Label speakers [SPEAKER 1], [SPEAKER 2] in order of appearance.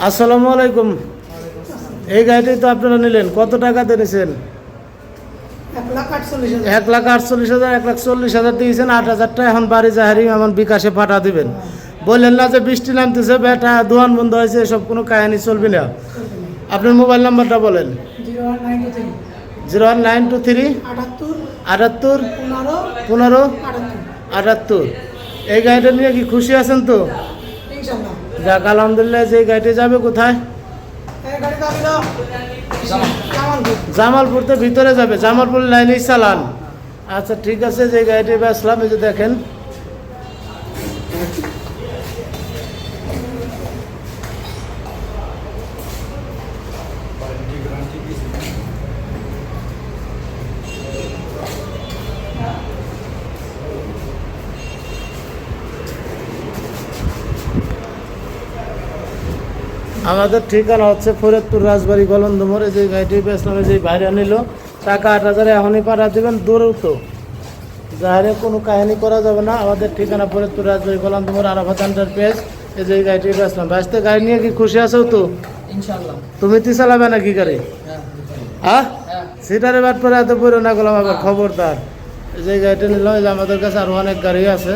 [SPEAKER 1] আসসালামু আলাইকুম। এই গাড়িটি তো আপনারা নিলেন, কত টাকা দিয়েছেন? 1,48,000, 1,40,000 দিয়েছেন। 8,000 টাকা এখন বাড়ি জাহারি এমন বিকাশে পাঠা দিবেন। বললেন না যে বৃষ্টি নামতেছে, বেটা দোয়ান বন্ধ হয়েছে, এসব কোনো কাহিনী চলবে না। আপনার মোবাইল নাম্বারটা বলেন। 0193 78 15 78। এই গাড়িটা নিয়ে কি খুশি আছেন তো? যাক আলহামদুলিল্লাহ। যে গাড়িটি যাবে কোথায়? জামালপুর। তো ভিতরে যাবে, জামালপুর লাইনেই চালান। আচ্ছা ঠিক আছে, যে গাড়িটি বেচলাম এই যে দেখেন। আমাদের ঠিকানা হচ্ছে ফরিদপুর রাজবাড়ি গলন্দ মোড়ে। যে গাড়িটি বেচলাম, যে ভাইরা নিল, টাকা 8,000 এখনই পাঠা দেবেন। দূরেও তো যাহারে কোনো কাহিনী করা যাবে না। আমাদের ঠিকানা ফরিদপুর রাজবাড়ি গলন্দ মোড়, আরাফাত এন্টারপ্রাইজ। এই যে গাড়িটি বেচলাম। বাঁচতে গাড়ি নিয়ে কি খুশি আছো তো?
[SPEAKER 2] ইনশাআল্লাহ।
[SPEAKER 1] তুমি তো চালাবে নাকি গাড়ি? হ্যাঁ, সিটারে বাট পরে এত পুরো না করলাম আবার, খবরদার। এই যে গাড়িটা নিলাম। এই যে আমাদের কাছে আরো অনেক গাড়ি আছে।